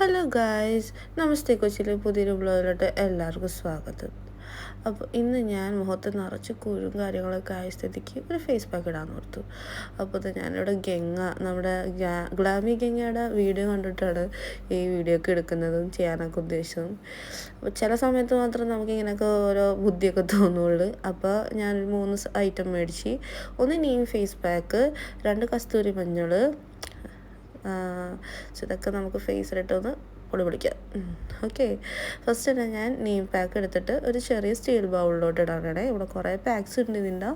Hello guys, നമസ്തേ. കൊച്ചിയിലെ പുതിയൊരു വ്ലോഗിലോട്ട് എല്ലാവർക്കും സ്വാഗതം. അപ്പോൾ ഇന്ന് ഞാൻ മുഖത്ത് നിറച്ച് കുരും കാര്യങ്ങളൊക്കെ ആയ സ്ഥിതിക്ക് ഒരു ഫേസ് പാക്ക് ഇടാൻ ഓർത്തു. അപ്പോൾ ഇത് ഞാനിവിടെ നമ്മുടെ ഗ്ലാമി ഗംഗയുടെ വീഡിയോ കണ്ടിട്ടാണ് ഈ വീഡിയോ ഒക്കെ എടുക്കുന്നതും ചെയ്യാനൊക്കെ ഉദ്ദേശിച്ചതും. അപ്പോൾ ചില സമയത്ത് മാത്രം നമുക്കിങ്ങനെയൊക്കെ ഓരോ ബുദ്ധിയൊക്കെ തോന്നുള്ളൂ. അപ്പോൾ ഞാനൊരു 3 ഐറ്റം മേടിച്ച്, ഒന്ന് നീം ഫേസ് പാക്ക്, 2 കസ്തൂരി മഞ്ഞൾ. ഇതൊക്കെ നമുക്ക് ഫേസിലിട്ടൊന്ന് പൊടി പിടിക്കാം. ഓക്കെ, ഫസ്റ്റ് തന്നെ ഞാൻ നീം പാക്ക് എടുത്തിട്ട് ഒരു ചെറിയ സ്റ്റീൽ ബൗളിലോട്ട് ഇടാനാണ്. ഇവിടെ കുറേ പാക്സ് ഉണ്ട് ഇതിൻ്റെ.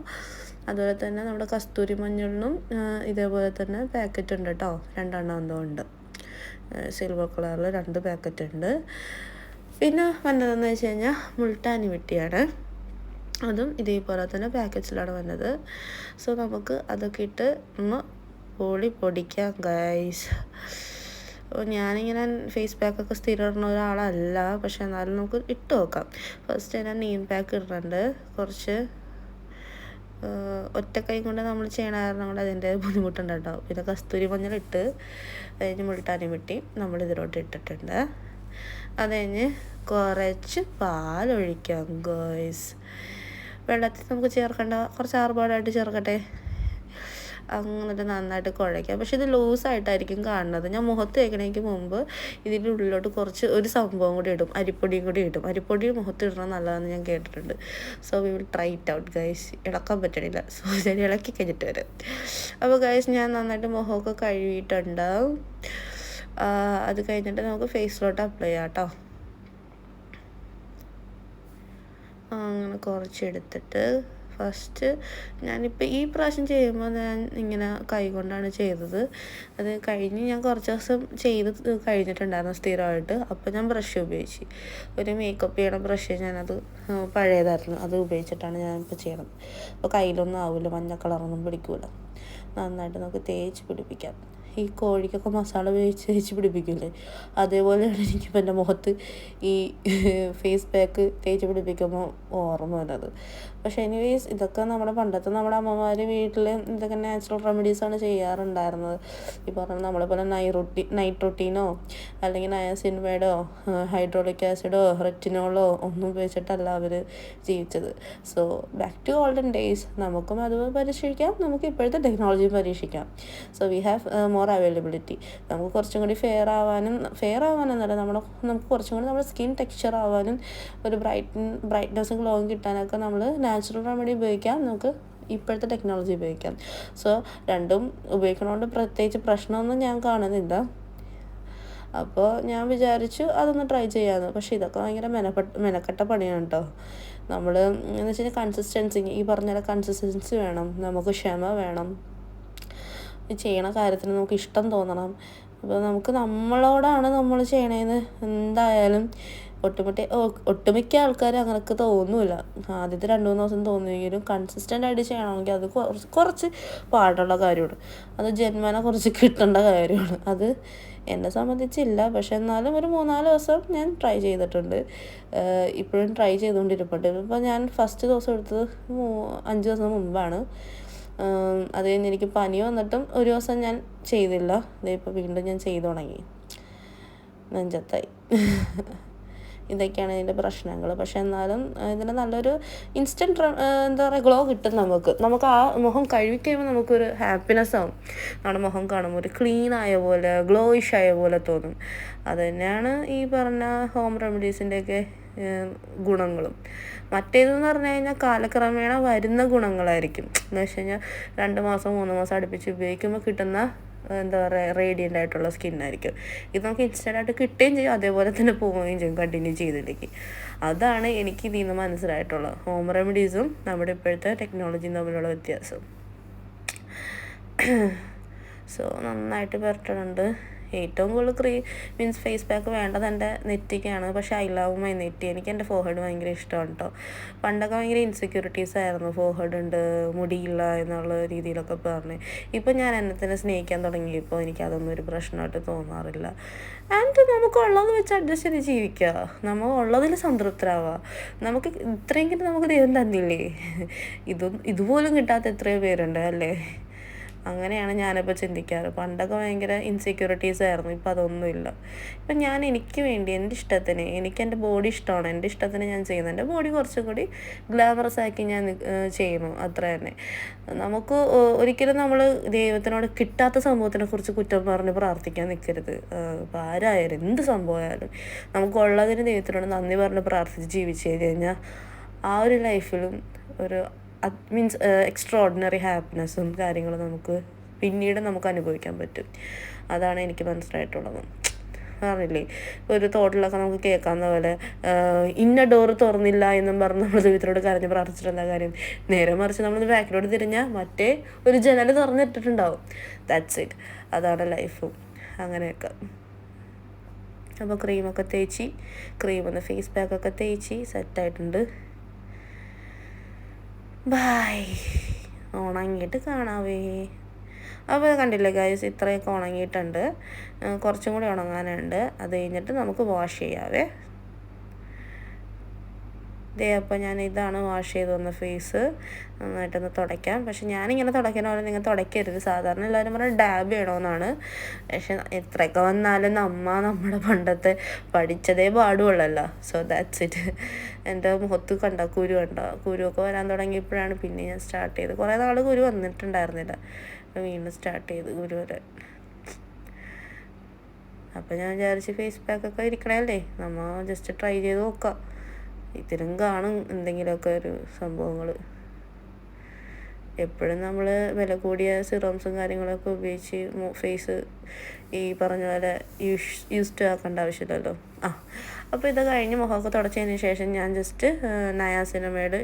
അതുപോലെ തന്നെ നമ്മുടെ കസ്തൂരി മഞ്ഞളിനും ഇതേപോലെ തന്നെ പാക്കറ്റ് ഉണ്ട് കേട്ടോ, 2 എണ്ണം എന്തോ ഉണ്ട്. സിൽവർ കളറിൽ 2 പാക്കറ്റ് ഉണ്ട്. പിന്നെ വന്നതെന്ന് വെച്ച് കഴിഞ്ഞാൽ മുൾട്ടാനി മിട്ടിയാണ്. അതും ഇതേപോലെ തന്നെ പാക്കറ്റ്സിലാണ് വന്നത്. സോ നമുക്ക് അതൊക്കെ ഇട്ട് ഒന്ന് പൊടിക്കാം ഗൈസ്. അപ്പോൾ ഞാനിങ്ങനെ ഫേസ് പാക്കൊക്കെ സ്ഥിരം ഇടുന്ന ഒരാളല്ല, പക്ഷെ എന്നാലും നമുക്ക് ഇട്ട് നോക്കാം. ഫസ്റ്റ് ഞാൻ നീം പാക്ക് ഇടുന്നുണ്ട്. കുറച്ച് ഒറ്റ കൈ കൊണ്ട് നമ്മൾ ചെയ്യണ കാരണം കൊണ്ട് അതിൻ്റെ ബുദ്ധിമുട്ടുണ്ടാവും. പിന്നെ കസ്തൂരി മഞ്ഞളിട്ട് കഴിഞ്ഞ് മുൾട്ടാനി മിട്ടി നമ്മൾ ഇതിലോട്ട് ഇട്ടിട്ടുണ്ട്. അത് കഴിഞ്ഞ് കുറച്ച് പാലൊഴിക്കാം ഗോയ്സ്. വെള്ളത്തിൽ നമുക്ക് ചേർക്കേണ്ട, കുറച്ച് ആർഭാടായിട്ട് ചേർക്കട്ടെ. അങ്ങനെ നന്നായിട്ട് കുഴയ്ക്കാം. പക്ഷെ ഇത് ലൂസായിട്ടായിരിക്കും കാണുന്നത്. ഞാൻ മുഖത്ത് തേക്കണേക്ക് മുമ്പ് ഇതിൻ്റെ ഉള്ളിലോട്ട് ഒരു സംഭവം കൂടി ഇടും, അരിപ്പൊടിയും കൂടി ഇടും. അരിപ്പൊടി മുഖത്ത് ഇടണം നല്ലതാണെന്ന് ഞാൻ കേട്ടിട്ടുണ്ട്. So we will try it out guys. ഇളക്കാൻ പറ്റണില്ല, സോ ഞാൻ ഇളക്കി കഴിഞ്ഞിട്ട് വരാം. അപ്പോൾ ഗൈസ്, ഞാൻ നന്നായിട്ട് മുഖമൊക്കെ കഴുകിയിട്ടുണ്ടാവും. അത് കഴിഞ്ഞിട്ട് നമുക്ക് ഫേസിലോട്ട് അപ്ലൈ ചെയ്യാം കേട്ടോ. അങ്ങനെ കുറച്ചെടുത്തിട്ട് ഫസ്റ്റ് ഞാനിപ്പോൾ ഈ പ്രാവശ്യം ചെയ്യുമ്പോൾ ഞാൻ ഇങ്ങനെ കൈ കൊണ്ടാണ് ചെയ്തത്. അത് കഴിഞ്ഞ് ഞാൻ കുറച്ച് ദിവസം ചെയ്ത് കഴിഞ്ഞിട്ടുണ്ടായിരുന്നു സ്ഥിരമായിട്ട്. അപ്പോൾ ഞാൻ ബ്രഷ് ഉപയോഗിച്ച്, ഒരു മേക്കപ്പ് ചെയ്യണ ബ്രഷ്, ഞാനത് പഴയതായിരുന്നു, അത് ഉപയോഗിച്ചിട്ടാണ് ഞാനിപ്പോൾ ചെയ്യണത്. അപ്പോൾ കയ്യിലൊന്നും ആവില്ല, മഞ്ഞ കളറൊന്നും പിടിക്കില്ല. നന്നായിട്ട് നമുക്ക് തേച്ച് പിടിപ്പിക്കാം. ഈ കോഴിക്കൊക്കെ മസാല തേച്ച് പിടിപ്പിക്കില്ലേ, അതേപോലെയാണ് എനിക്കിപ്പോൾ എൻ്റെ മുഖത്ത് ഈ ഫേസ് പാക്ക് തേച്ച് പിടിപ്പിക്കുമ്പോൾ ഓർമ്മ വരുന്നത്. പക്ഷേ എനിവേസ്, ഇതൊക്കെ നമ്മുടെ അമ്മമാർ വീട്ടിൽ ഇതൊക്കെ നാച്ചുറൽ റെമഡീസാണ് ചെയ്യാറുണ്ടായിരുന്നത്. ഈ പറഞ്ഞ നമ്മളെപ്പോലെ നൈറ്റ് റൊട്ടീനോ അല്ലെങ്കിൽ നയാസിൻമേഡോ ഹൈഡ്രോളിക് ആസിഡോ റെറ്റിനോളോ ഒന്നും ഉപയോഗിച്ചിട്ടല്ല അവർ ജീവിച്ചത്. So back to olden days. നമുക്കും അത് പരീക്ഷിക്കാം, നമുക്ക് ഇപ്പോഴത്തെ ടെക്നോളജിയും പരീക്ഷിക്കാം. So we have more availability. നമുക്ക് കുറച്ചും കൂടി ഫെയർ ആവാനെന്നല്ല, നമുക്ക് കുറച്ചും കൂടി നമ്മുടെ സ്കിൻ ടെക്സ്ചർ ആവാനും ഒരു ബ്രൈറ്റ്നസ്സും ഗ്ലോയും കിട്ടാനൊക്കെ നമ്മൾ നാച്ചുറൽ റെമഡി ഉപയോഗിക്കാം, നമുക്ക് ഇപ്പോഴത്തെ ടെക്നോളജി ഉപയോഗിക്കാം. സോ രണ്ടും ഉപയോഗിക്കണോണ്ട് പ്രത്യേകിച്ച് പ്രശ്നമൊന്നും ഞാൻ കാണുന്നില്ല. അപ്പോൾ ഞാൻ വിചാരിച്ചു അതൊന്ന് ട്രൈ ചെയ്യാമെന്ന്. പക്ഷേ ഇതൊക്കെ ഭയങ്കര മെനക്കെട്ട പണിയാണ് കേട്ടോ. നമ്മൾ എന്ന് വെച്ച് കഴിഞ്ഞാൽ കൺസിസ്റ്റൻസി, ഈ പറഞ്ഞ കൺസിസ്റ്റൻസി വേണം, നമുക്ക് ക്ഷമ വേണം, ചെയ്യണ കാര്യത്തിന് നമുക്ക് ഇഷ്ടം തോന്നണം. അപ്പോൾ നമ്മളോടാണ് നമ്മൾ ചെയ്യണതെന്ന് എന്തായാലും ഒട്ടുമിക്ക ആൾക്കാരും അങ്ങനെയൊക്കെ തോന്നില്ല. ആദ്യത്തെ 2-3 ദിവസം തോന്നുമെങ്കിലും കൺസിസ്റ്റൻ്റ് ആയിട്ട് ചെയ്യണമെങ്കിൽ അത് കുറച്ച് പാടുള്ള കാര്യമാണ്. അത് ജന്മന കുറച്ച് കിട്ടേണ്ട കാര്യമാണ്. അത് എന്നെ സംബന്ധിച്ചില്ല, പക്ഷെ എന്നാലും ഒരു 3-4 ദിവസം ഞാൻ ട്രൈ ചെയ്തിട്ടുണ്ട്. ഇപ്പോഴും ട്രൈ ചെയ്തുകൊണ്ടിരിപ്പുണ്ട്. ഇപ്പോൾ ഞാൻ ഫസ്റ്റ് ദിവസം എടുത്തത് 5 ദിവസം മുമ്പാണ്. അത് കഴിഞ്ഞ് എനിക്ക് പനി വന്നിട്ടും ഒരു ദിവസം ഞാൻ ചെയ്തില്ല. ഇതിപ്പോൾ വീണ്ടും ഞാൻ ചെയ്തു തുടങ്ങി, നെഞ്ചത്തായി. ഇതൊക്കെയാണ് ഇതിൻ്റെ പ്രശ്നങ്ങൾ. പക്ഷെ എന്നാലും ഇതിന് നല്ലൊരു ഇൻസ്റ്റൻറ്റ് എന്താ പറയുക, ഗ്ലോ കിട്ടും നമുക്ക് ആ മുഖം കഴുകി കഴിയുമ്പോൾ നമുക്കൊരു ഹാപ്പിനെസ് ആവും. നമ്മുടെ മുഖം കാണുമ്പോൾ ഒരു ക്ലീൻ ആയ പോലെ, ഗ്ലോയിഷ് ആയ പോലെ തോന്നും. അത് തന്നെയാണ് ഈ പറഞ്ഞ ഹോം റെമഡീസിൻ്റെയൊക്കെ ഗുണങ്ങളും. മറ്റേതെന്ന് പറഞ്ഞു കഴിഞ്ഞാൽ കാലക്രമേണ വരുന്ന ഗുണങ്ങളായിരിക്കും. എന്ന് വെച്ച് കഴിഞ്ഞാൽ 2 മാസം 3 മാസം അടുപ്പിച്ച് ഉപയോഗിക്കുമ്പോൾ കിട്ടുന്ന എന്താ പറയുക, റേഡിയൻ്റ് ആയിട്ടുള്ള സ്കിന്നായിരിക്കും. ഇത് നമുക്ക് ഇൻസ്റ്റൻ്റായിട്ട് കിട്ടുകയും ചെയ്യും, അതേപോലെ തന്നെ പോവുകയും ചെയ്യും കണ്ടിന്യൂ ചെയ്തില്ലെങ്കിൽ. അതാണ് എനിക്ക് ഇതിൽ നിന്ന് മനസ്സിലായിട്ടുള്ളത്, ഹോം റെമഡീസും നമ്മുടെ ഇപ്പോഴത്തെ ടെക്നോളജിയും തമ്മിലുള്ള വ്യത്യാസം. സോ നന്നായിട്ട് പുരട്ടുന്നുണ്ട്. ഏറ്റവും കൂടുതൽ ഫേസ് പാക്ക് വേണ്ടത് എൻ്റെ നെറ്റിക്കാണ്. പക്ഷേ ഐ ലവ് മൈ നെറ്റി. എനിക്ക് എൻ്റെ ഫോർഹെഡ് ഭയങ്കര ഇഷ്ടമാണ് കേട്ടോ. പണ്ടൊക്കെ ഭയങ്കര ഇൻസെക്യൂരിറ്റീസ് ആയിരുന്നു, ഫോർഹെഡ് ഉണ്ട്, മുടിയില്ല എന്നുള്ള രീതിയിലൊക്കെ പറഞ്ഞ്. ഇപ്പം ഞാൻ എന്നെ തന്നെ സ്നേഹിക്കാൻ തുടങ്ങിയപ്പോൾ എനിക്കതൊന്നും ഒരു പ്രശ്നമായിട്ട് തോന്നാറില്ല. ആൻഡ് നമുക്കുള്ളത് വെച്ച് അഡ്ജസ്റ്റ് ചെയ്ത് ജീവിക്കുക, നമ്മൾ ഉള്ളതിൽ സംതൃപ്തരാവുക. നമുക്ക് ഇത്രയെങ്കിലും നമുക്ക് ദൈവം തന്നില്ലേ, ഇതുപോലും കിട്ടാത്ത എത്രയോ പേരുണ്ട് അല്ലേ. അങ്ങനെയാണ് ഞാനിപ്പോൾ ചിന്തിക്കാറ്. പണ്ടൊക്കെ ഭയങ്കര ഇൻസെക്യൂരിറ്റീസ് ആയിരുന്നു, ഇപ്പം അതൊന്നുമില്ല. ഇപ്പം ഞാൻ എനിക്ക് വേണ്ടി എൻ്റെ ഇഷ്ടത്തിന്, എനിക്ക് എൻ്റെ ബോഡി ഇഷ്ടമാണ്, എൻ്റെ ഇഷ്ടത്തിന് ഞാൻ ചെയ്യുന്നു. എൻ്റെ ബോഡി കുറച്ചും കൂടി ഗ്ലാമറസ് ആക്കി ഞാൻ ചെയ്യുന്നു, അത്ര തന്നെ. നമുക്ക് ഒരിക്കലും നമ്മൾ ദൈവത്തിനോട് കിട്ടാത്ത സംഭവത്തിനെ കുറിച്ച് കുറ്റം പറഞ്ഞ് പ്രാർത്ഥിക്കാൻ നിൽക്കരുത്. ഇപ്പോൾ ആരായാലും എന്ത് സംഭവമായാലും നമുക്കുള്ളതിന് ദൈവത്തിനോട് നന്ദി പറഞ്ഞ് പ്രാർത്ഥിച്ച് ജീവിച്ച് കഴിഞ്ഞാൽ ആ ഒരു ലൈഫിലും ഒരു മീൻസ് എക്സ്ട്രാ ഓർഡിനറി ഹാപ്പിനെസ്സും കാര്യങ്ങളും നമുക്ക് പിന്നീട് നമുക്ക് അനുഭവിക്കാൻ പറ്റും. അതാണ് എനിക്ക് മനസ്സിലായിട്ടുള്ളത്. പറഞ്ഞില്ലേ, ഒരു തോട്ടിലൊക്കെ നമുക്ക് കേൾക്കാവുന്ന പോലെ ഇന്ന ഡോറ് തുറന്നില്ല എന്നും പറഞ്ഞ് നമ്മൾ ദൈവത്തിനോട് കരഞ്ഞ് പ്രാർത്ഥിച്ചിട്ട് എന്താ കാര്യം? നേരെ മറിച്ച് നമ്മൾ ബാക്കിലോട്ട് തിരിഞ്ഞാൽ മറ്റേ ഒരു ജനൽ തുറന്നിട്ടിട്ടുണ്ടാവും. That's it. അതാണ് ലൈഫും അങ്ങനെയൊക്കെ. അപ്പോൾ ക്രീമൊക്കെ തേച്ച്, ക്രീമൊന്ന് ഫേസ് പാക്കൊക്കെ തേച്ച് സെറ്റായിട്ടുണ്ട്. ബായ്. ഉണങ്ങിയിട്ട് കാണാവേ. അപ്പോൾ കണ്ടില്ലേ ഗൈസ്, ഇത്രയൊക്കെ ഉണങ്ങിയിട്ടുണ്ട്. കുറച്ചും കൂടി ഉണങ്ങാനുണ്ട്. അത് കഴിഞ്ഞിട്ട് നമുക്ക് വാഷ് ചെയ്യാവേ. അപ്പോൾ ഞാൻ ഇതാണ് വാഷ് ചെയ്ത് വന്ന ഫേസ്. നന്നായിട്ടൊന്ന് തുടയ്ക്കാം. പക്ഷെ ഞാനിങ്ങനെ തുടയ്ക്കുന്ന പോലെ നിങ്ങൾ തുടയ്ക്കരുത്. സാധാരണ എല്ലാവരും പറഞ്ഞാൽ ഡാബ് ചെയ്യണമെന്നാണ്. പക്ഷെ എത്രയൊക്കെ വന്നാലും നമ്മുടെ പണ്ടത്തെ പഠിച്ചതേ പാടുള്ളല്ലോ. So that's it. എൻ്റെ മുഖത്ത് കുരുവൊക്കെ വരാൻ തുടങ്ങിയപ്പോഴാണ് പിന്നെ ഞാൻ സ്റ്റാർട്ട് ചെയ്തത്. കുറേ നാൾ കുരു വന്നിട്ടുണ്ടായിരുന്നില്ല, വീണ്ടും സ്റ്റാർട്ട് ചെയ്ത് കുരു വരാൻ. അപ്പോൾ ഞാൻ വിചാരിച്ച് ഫേസ് പാക്കൊക്കെ ഇരിക്കണല്ലേ, നമ്മൾ ജസ്റ്റ് ട്രൈ ചെയ്ത് നോക്കാം. ഇതിലും കാണും എന്തെങ്കിലുമൊക്കെ ഒരു സംഭവങ്ങൾ. എപ്പോഴും നമ്മൾ വില കൂടിയ സിറംസും കാര്യങ്ങളൊക്കെ ഉപയോഗിച്ച് ഫേസ് ഈ പറഞ്ഞ പോലെ യൂസ്ഡ് ആക്കേണ്ട ആവശ്യമില്ലല്ലോ. അപ്പോൾ ഇത് കഴിഞ്ഞ് മുഖമൊക്കെ തുടച്ചതിന് ശേഷം ഞാൻ ജസ്റ്റ് നയാസിനമൈഡ്